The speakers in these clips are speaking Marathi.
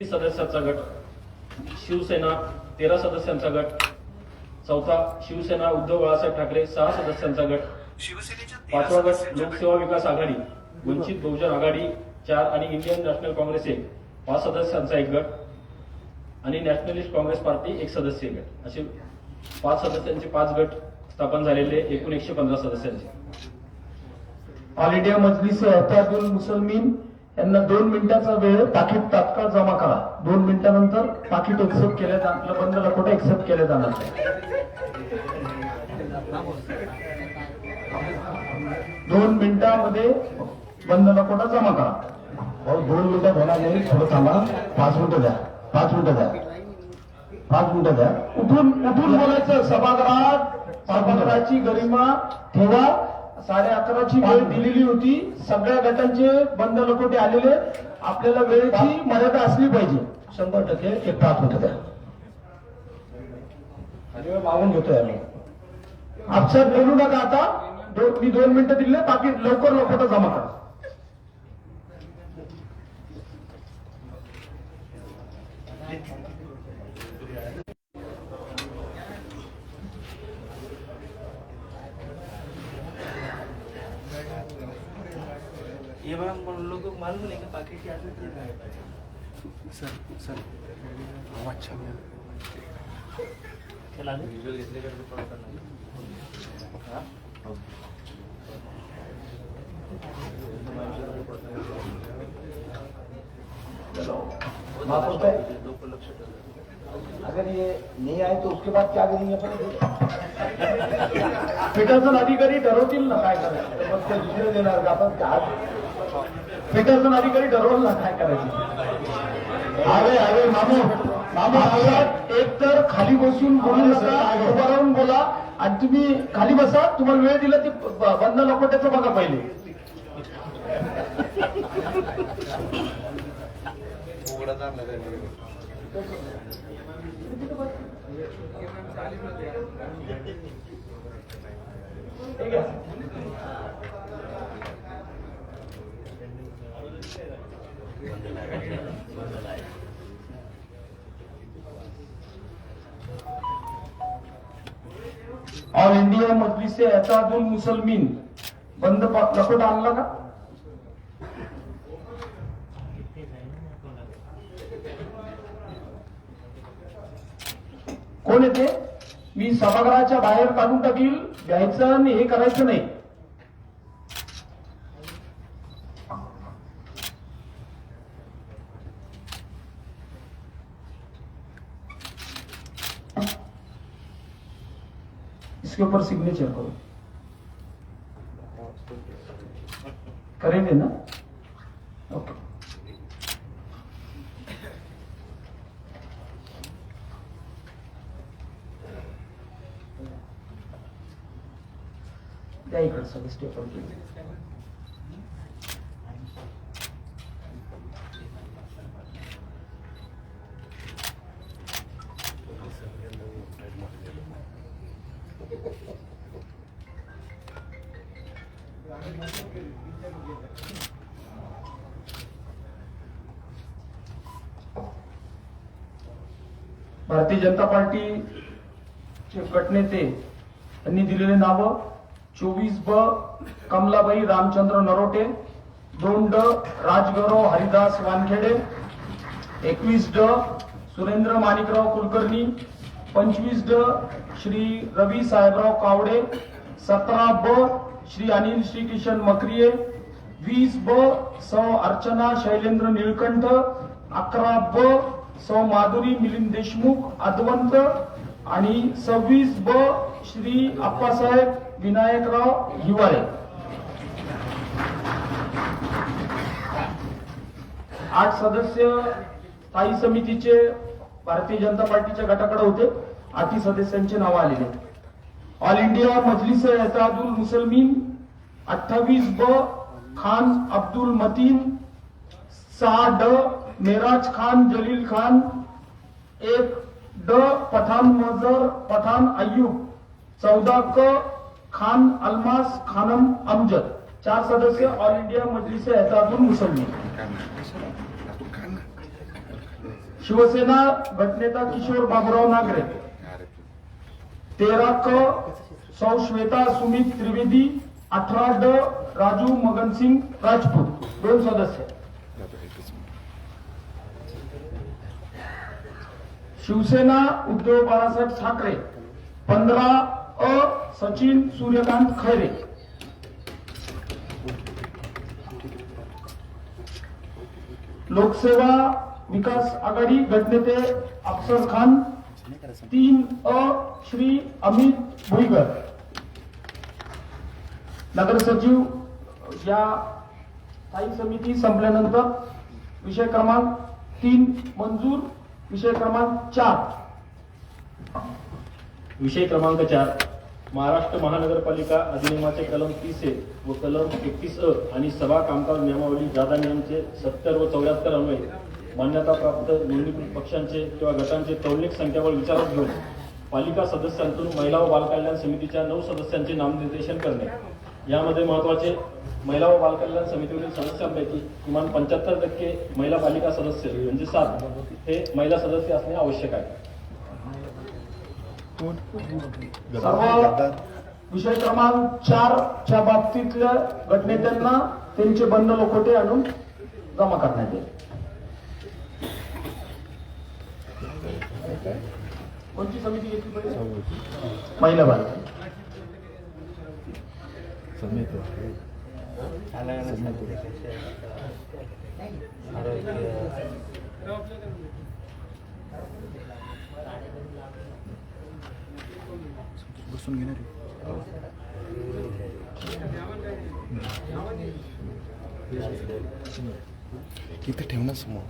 सदस्यांचा गट, शिवसेना 13 सदस्यांचा गट, चौथा शिवसेना उद्धव बाळासाहेब ठाकरे 6 सदस्यांचा गट, पाचवा गट लोकसेवा विकास आघाडी, वंचित बहुजन आघाडी 4 आणि इंडियन नॅशनल काँग्रेस 5 सदस्यांचा एक गट आणि नॅशनलिस्ट काँग्रेस पार्टी 1 सदस्यीय गट असे 5 सदस्यांचे 5 गट स्थापन झालेले एकूण 115 सदस्यांचे. ऑल इंडिया मजलिस एहतियातुल मुसलमीन यांना 2 मिनिटाचा वेळ पाकिट तात्काळ जमा करा. 2 मिनिटानंतर पाकिट एक्सेप्ट केले जाणार, बंद लकोटा एक्सेप्ट केले जाणार नाही. 2 मिनिटांमध्ये बंद लकोटा जमा करा. 2 मिनिटं होणार नाही, थोडं थांबा. 5 मिनिटं द्या, 5 मिनिटं द्या, 5 मिनिटं द्या. उठून बोलायचं. सभागृहाची गरिमा ठेवा. 11:30ची वेळ दिलेली होती. सगळ्या गटांचे बंद लकोटे आलेले. आपल्याला वेळेची मर्यादा असली पाहिजे. 100% एक 5 मिनिटं द्या. आणि वेळ मागून घेतोय आम्ही. आपसात बोलू नका आता. मी 2 मिनिटं दिले. बाकी लवकर लकोटा जमा करा. ये लोगों को मालूम नहीं कि पाकिट क्या सर सर अच्छा चला माफ होता है. अगर ये नहीं आए तो उसके बाद क्या करेंगे अपन? पीठासन अधिकारी ठरवतील ना काय करायचं. मग ते दुसरे देणार का आपण? पीठासन अधिकारी ठरवलं ना काय करायचं. हवे मामू आपसात एक तर खाली बसून बोलू नका. उभा राहून बोला. आणि तुम्ही खाली बसा. तुम्हाला वेळ दिला ती बंद लकोट्याचं बघा पहिले. ठीक आहे. ऑल इंडिया मजलिस एहतियातुल मुसलमीन बंद लकोटा आणला का? कोण येते? मी सभागृहाच्या बाहेर काढून टाकील. घ्यायचं आणि हे करायचं नाही. इसके ऊपर सिग्नेचर करो. करेंगे ना? ओके. द्या इकडे सगळं स्टेपल केलं. भारतीय जनता पार्टीचे गटनेते यांनी दिलेले नाव: 24 कमलाबाई रामचंद्र नरोटे, 2 राजगौरव हरिदास वानखेडे, 21 सुरेंद्र माणिकराव कुलकर्णी, 25 श्री रवी साहेबराव कावडे, 17 श्री अनिल श्रीकिशन मक्रिये, 20 सौ अर्चना शैलेंद्र निळकंठ, 11 सौ माधुरी मिलिंद देशमुख अद्वंत आणि 26 श्री अप्पासाहेब विनायकराव हिवाळे. 8 सदस्य स्थायी समितीचे भारतीय जनता पार्टीच्या गटाकडे होते. 8 सदस्यांचे नाव आलेले. ऑल इंडिया मजलिस एहतियातुल मुसलमीन 28 खान अब्दुल मतीन, 6 मेराज खान जलील खान, 1 पठान मजर पठान अय्यूब, 14 खान अलमास खानम अमजद. 4 सदस्य ऑल इंडिया मजलिस एहतियातुल मुसलमीन. शिवसेना गटनेता किशोर बाबूराव नागरे. 13 क सौ श्वेता सुमित त्रिवेदी. 18 ड राजू मगनसिंग राजपूत 2 सदस्य. शिवसेना उद्धव बाळासाहेब ठाकरे 15 अ सचिन सूर्यकांत खैरे. लोकसेवा विकास आघाडी गटनेते अफसर खान 3 अ श्री अमित भुईगर. नगर सचिव या स्थायी समिती संपल्यानंतर विषय क्रमांक 3 मंजूर. विषय क्रमांक 4 विषय क्रमांक 4 महाराष्ट्र महानगरपालिका अधिनियमाचे कलम 30A व कलम 31A आणि सभा कामकाज नियमावली जादा नियमचे 70 व 74 अन्वये मान्यताप्राप्त नोंदणीकृत पक्षांचे किंवा गटांचे तौलनिक संख्याबळ विचारात घेऊन पालिका सदस्यांतून महिला व बालकल्याण समितीच्या 9 सदस्यांचे नामनिर्देशन करणे. यामध्ये महत्वाचे महिला व बालकल्याण समितीवरील सदस्यांपैकी किमान 75% महिला पालिका सदस्य म्हणजे 7 हे महिला सदस्य असणे आवश्यक आहे. सर्व विषय क्रमांक 4 च्या बाबतीतल्या गटनेत्यांना त्यांचे बंद लोखोटे आणून जमा करण्यात येईल. कोणती समिती घेतली पाहिजे? महिला बाल बसून घेणार किती ठेवणार समोर.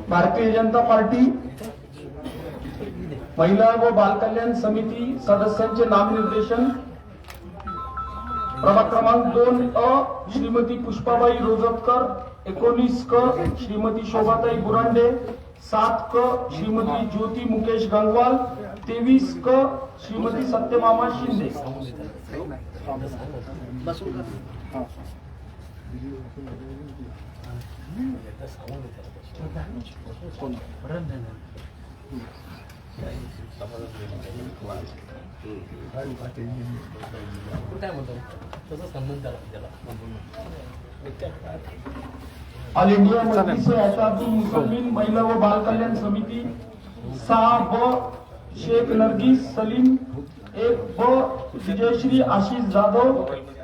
भारतीय जनता पार्टी महिला व बालकल्याण समिती सदस्यांचे नामनिर्देशन. प्रभाग क्रमांक 2 अ श्रीमती पुष्पाबाई रोजतकर. 19 क श्रीमती शोभाताई बुरांडे. 7 क श्रीमती ज्योती मुकेश गंगवाल. 23 क श्रीमती सत्यमामा शिंदे. ऑल इंडिया मजलिस एहतियातुल मुसलिमीन महिला व बाल कल्याण समिती 6 ब शेख नरगिस सलीम. 1 ब विजयश्री आशीष जाधव.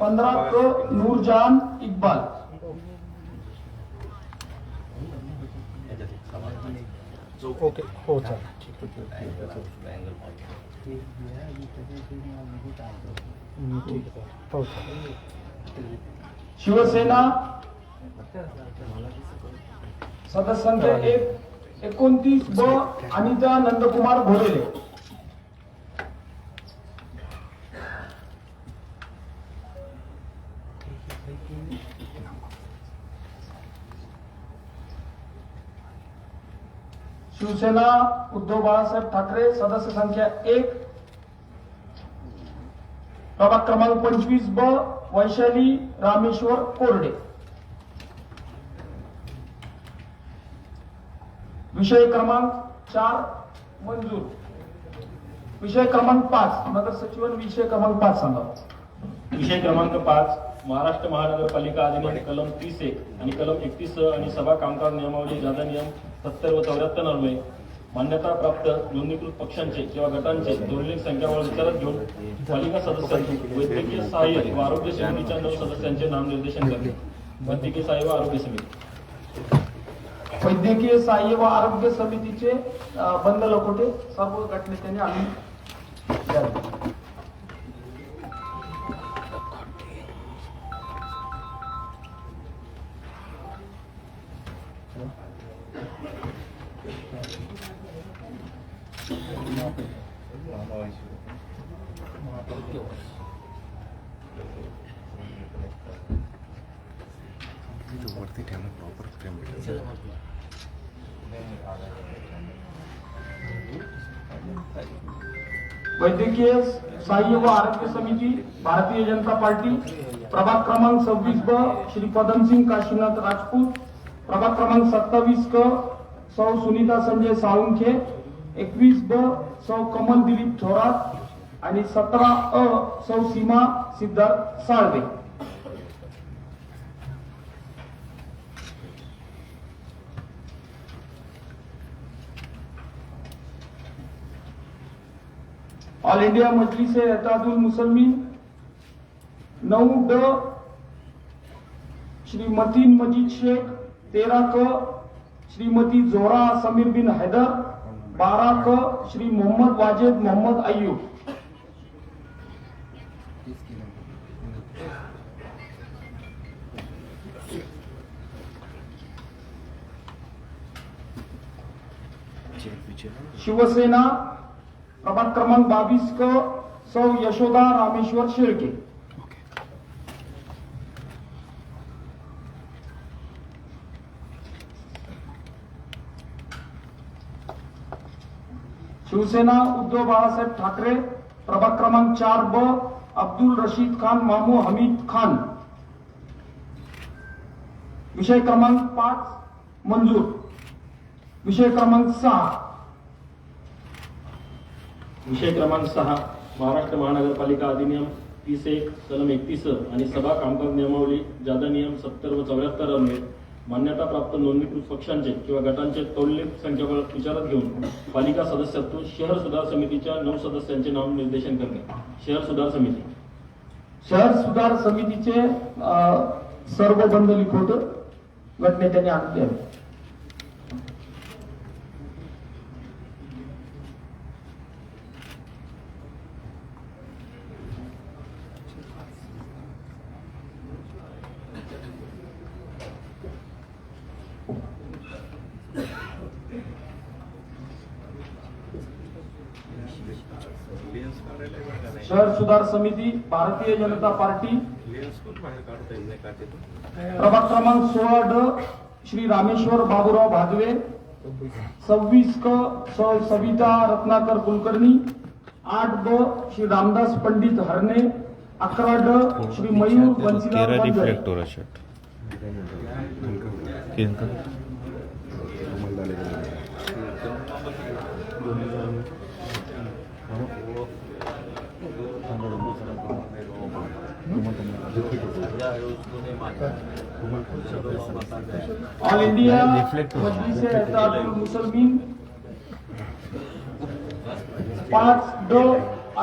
15 क नूरजहान इकबाल. ओके हो चालेल. हो शिवसेना सदस्यांचे 29 ब अनिता नंदकुमार घोडेले. शिवसेना उद्धव बाळासाहेब ठाकरे सदस्य संख्या 1 प्रभाग क्रमांक 25 ब वैशाली रामेश्वर कोरडे. विषय क्रमांक 4 मंजूर. विषय क्रमांक 5 नगर सचिवन विषय क्रमांक 5 सांगा. विषय क्रमांक 5 महाराष्ट्र महानगरपालिका अधिनियम कलम 30A आणि कलम 31 आणि सभा कामकाज नियमावली जादा नियम 70 व 74 अन्वये मान्यताप्राप्त नोंदणीकृत पक्षांचे किंवा गटांचे तौलनिक संख्याबळ विचारात घेऊन पालिका सदस्यांतून वैद्यकीय सहाय्य व आरोग्य समितीच्या 9 सदस्यांचे नामनिर्देशन करणे. वैद्यकीय सहाय्य व आरोग्य समिती. वैद्यकीय सहाय्य व आरोग्य समितीचे बंद लकोटे सर्व गटनेत्यांनी आम्ही द्यावे. वरती ठेवणं प्रॉपर फ्रेम वैद्यकीय सहाय्य व आरोग्य समिती भारतीय जनता पार्टी प्रभाग क्रमांक 26 ब श्री पदम सिंह काशीनाथ राजपूत, प्रभाग क्रमांक 27 क सौ सुनीता संजय साळुंखे, 21 ब सौ कमल दिलीप थोरात आणि 17 अ सौ सीमा सिद्धार्थ साळवे. ऑल इंडिया मजलिस एतादुल मुसलमीन 9 ड श्री मतीन मजीद शेख, 13 क श्रीमती जोरा समीर बिन हैदर, 12 क श्री मोहम्मद वाजेद मोहम्मद अय्यूब. शिवसेना प्रभाग क्रमांक 22 क सौ यशोदा रामेश्वर शेळके. शिवसेना उद्धव बाळासाहेब ठाकरे प्रभाग क्रमांक 4 ब अब्दुल रशीद खान मामू हमीद खान. विषय क्रमांक 5 मंजूर. विषय क्रमांक 6 विषय क्रमांक 6 महाराष्ट्र महानगरपालिका अधिनियम 31 कलम 31 आणि सभा कामकाज नियमावली जादा नियम 70 व 74 अन्वये मान्यताप्राप्त नोंदणीकृत पक्षांचे किंवा गटांचे तोडले संख्याबळ विचारात घेऊन पालिका सदस्यातून शहर सुधार समितीच्या 9 सदस्यांचे नाम निर्देशन करणे. शहर सुधार समिती. शहर सुधार समितीचे सर्व बंद लिखोट गटनेत्यांनी आणले आहेत. शहर सुधार समिती भारतीय जनता पार्टी प्रभाग क्रमांक 16 ड श्री रामेश्वर बाबूराव भागवे, 26 क सौ सविता रत्नाकर कुलकर्णी, 8 ब श्री रामदास पंडित हरणे, 11 ड श्री मयूर बंसीलाल बंजरे. ऑल इंडिया मजलिस एतादुल मुसलमीन 5 ड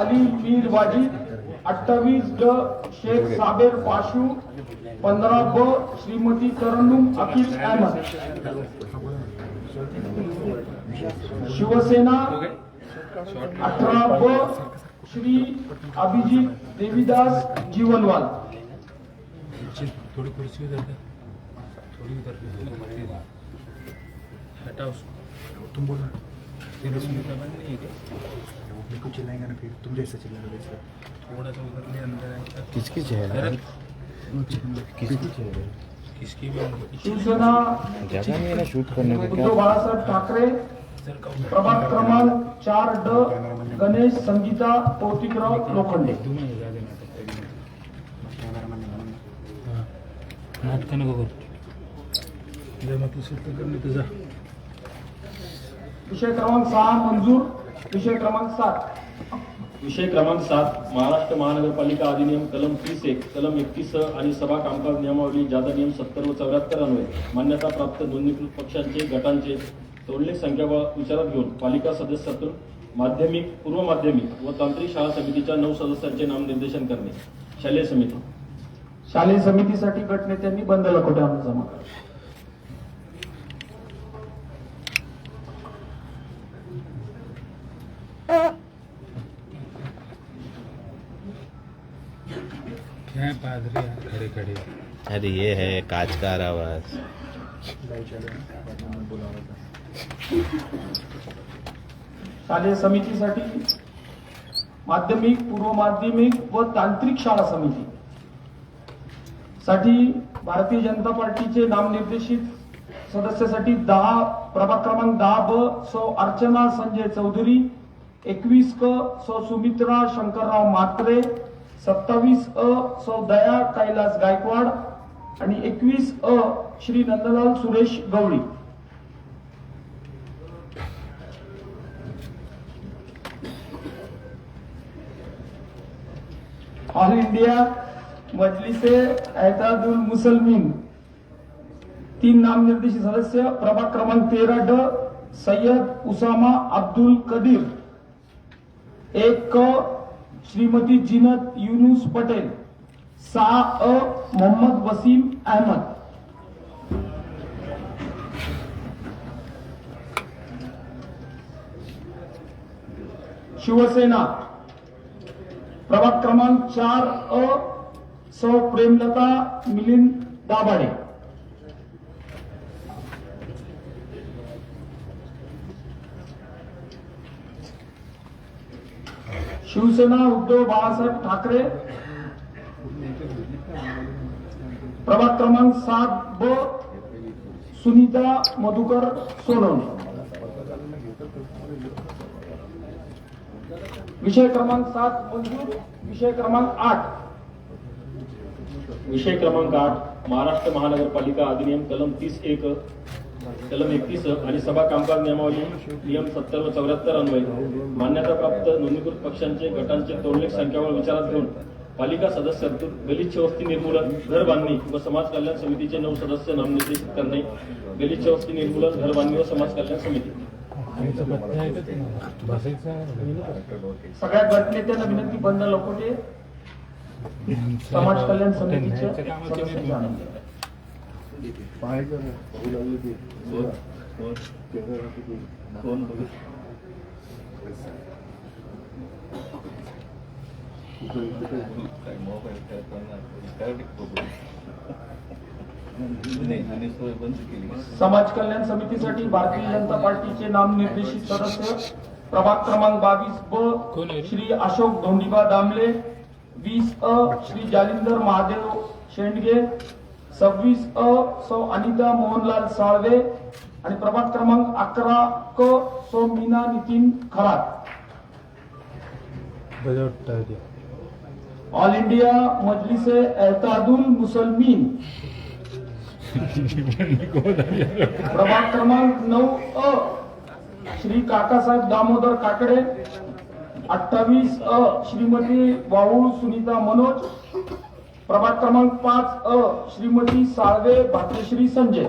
अली मीर वाजिद, 28 ड शेख साबेर पाशू, 15 ब श्रीमती तरन्नुम अकील अहमद. शिवसेना 18 ब श्री अभिजीत देवीदास जीवनवाल. थोड़ी कुर्सी उधर दे, थोड़ी उधर हटाओ. तुम बोलो तेरे सुनता नहीं है क्या? कुछ चिल्लाएंगे ना फिर तुम जैसे चिल्लाओगे वैसे. थोड़ा सा उधर ले अंदर. किसकी चेहरा? किसकी चेहरा? किसकी भी शिवसेना ज्यादा नहीं है ना शूट करने को. उद्धव बाळासाहेब ठाकरे प्रभाग क्रमांक 4 ड गणेश संगीता कौतिकराव लोखंडे. नाटक नको करणे तुझा. विषय क्रमांक 6 मंजूर. विषय क्रमांक 7 विषय क्रमांक 7 महाराष्ट्र महानगरपालिका अधिनियम कलम 31 कलम 31 आणि सभा कामकाज नियमावली जादा नियम 70 व 74 अन्वये मान्यताप्राप्त नोंदणीकृत पक्षांचे गटांचे तोडले संख्याबळ विचारात घेऊन पालिका सदस्यातून माध्यमिक, पूर्व माध्यमिक व तांत्रिक शाळा समितीच्या 9 सदस्यांचे नाम निर्देशन करणे. शालेय समिती. शालेय समितीसाठी गटनेत्यांनी बंद लखोटे आणून जमा केले. क्या पादरी खड़े खड़े. अरे ये है कांच का आवाज. शालेय समितीसाठी माध्यमिक, पूर्व माध्यमिक व तांत्रिक शाळा समिती साठी भारतीय जनता पार्टीचे नामनिर्देशित सदस्यासाठी 10 प्रभाग क्रमांक 10 ब सौ अर्चना संजय चौधरी, 21 क सौ सुमित्रा शंकरराव म्हात्रे, 27 अ सौ दया कैलास गायकवाड आणि 21 अ श्री नंदलाल सुरेश गवळी. ऑल इंडिया मजलिसे एहतादुल मुसलमीन 3 नामनिर्देशित सदस्य प्रभाग क्रमांक 13 ड सय्यद उसामा अब्दुल कदीर, 1 क श्रीमती जिनत युनुस पटेल, 6 अ मोहम्मद वसीम अहमद. शिवसेना प्रभाग क्रमांक 4 अ सौ प्रेमलता मिलिंद दाभाडे. शिवसेना उद्धव बाळासाहेब ठाकरे प्रभाग क्रमांक 7 ब सुनीता मधुकर सोनवणे. विषय क्रमांक 7 मंजूर. विषय क्रमांक 8 विषय क्रमांक 8 महाराष्ट्र महानगरपालिका अधिनियम कलम 30(1), कलम 31 आणि सभा कामकाज नियमावली नियम 70 व 74 अन्वये मान्यताप्राप्त नोंदणीकृत पक्षांचे गटांचे तोडलेख संख्यावर विचारात घेऊन पालिका सदस्यातून गलिच्छ वस्ती निर्मूलन, घर बांधणी व समाज कल्याण समितीचे 9 सदस्य नामनिर्देशित करणे. गलिच्छ वस्ती निर्मूलन, घर बांधणी व समाज कल्याण समिती. सगळ्या गटनेत्यांना विनंती, बंद लकोटे समाज कल्याण समितीच्या सदस्यांची आनंद. समाज कल्याण समितीसाठी भारतीय जनता पार्टीचे नामनिर्देशित सदस्य प्रभाग क्रमांक 22 ब श्री अशोक धोंडीबा दामले, 20 अ श्री जालिंदर महादेव शेंडगे, 26 अ सौ अनिता मोहनलाल साळवे आणि प्रभाग क्रमांक 11 क सौ मीना नितीन खरात. ऑल इंडिया मजलिसे एहतादुल मुसलमीन प्रभाग क्रमांक 9 अ श्री काकासाहेब दामोदर काकडे, 28 अ श्रीमती वाऊळ सुनीता मनोज, प्रभाग क्रमांक 5 अ श्रीमती साळवे भाग्यश्री संजय.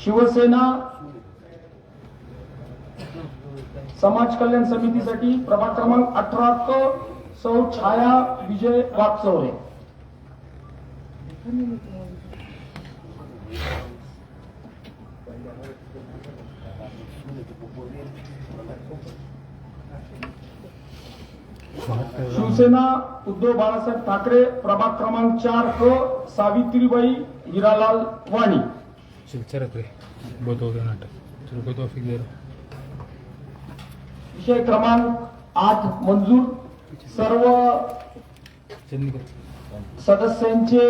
शिवसेना समाज कल्याण समितीसाठी प्रभाग क्रमांक 18 क सौ छाया विजय वाकचौरे. शिवसेना उद्धव बाळासाहेब ठाकरे प्रभाग क्रमांक 4 क सावित्रीबाई हिरालाल वाणी. विषय क्रमांक 8 मंजूर. सर्व सदस्यांचे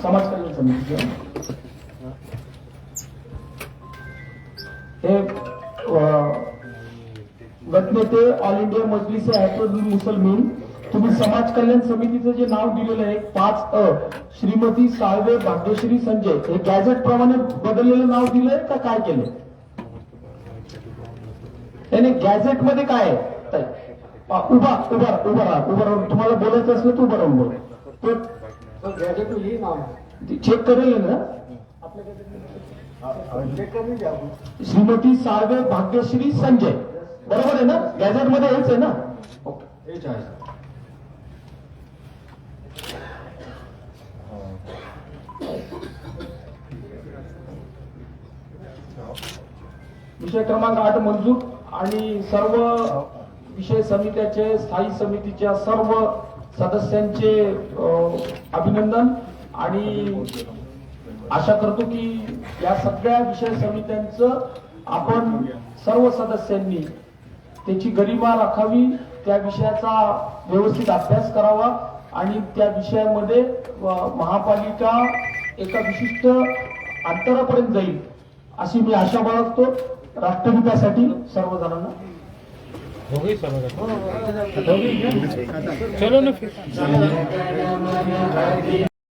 समाज कल्याण समितीचे हे गटनेते ऑल इंडिया मजलिसे एहतादुल मुसलमीन. तुम्ही समाज कल्याण समितीचं जे नाव दिलेलं आहे 5 अ श्रीमती साळवे भाग्यश्री संजय, हे गॅझेट प्रमाणे बदललेलं नाव दिलंय का काय केलंय? त्याने गॅझेट मध्ये काय आहे? उभा तुम्हाला बोलायचं असलं तर उभं राहून बोल. चेक करेल ना श्रीमती साळवे भाग्यश्री संजय, बरोबर आहे ना? गॅझेट मध्ये हेच आहे ना? ओके, हेच आहे. विषय क्रमांक 8 मंजूर आणि सर्व विषय समित्याचे स्थायी समितीच्या सर्व सदस्यांचे अभिनंदन आणि आशा करतो की या सगळ्या विषय समित्यांचं आपण सर्व सदस्यांनी त्याची गरिमा राखावी, त्या विषयाचा व्यवस्थित अभ्यास करावा आणि त्या विषयामध्ये महापालिका एका विशिष्ट अंतरापर्यंत जाईल अशी मी आशा बाळगतो. राष्ट्रहितासाठी सर्वजणांना चलो ना फिर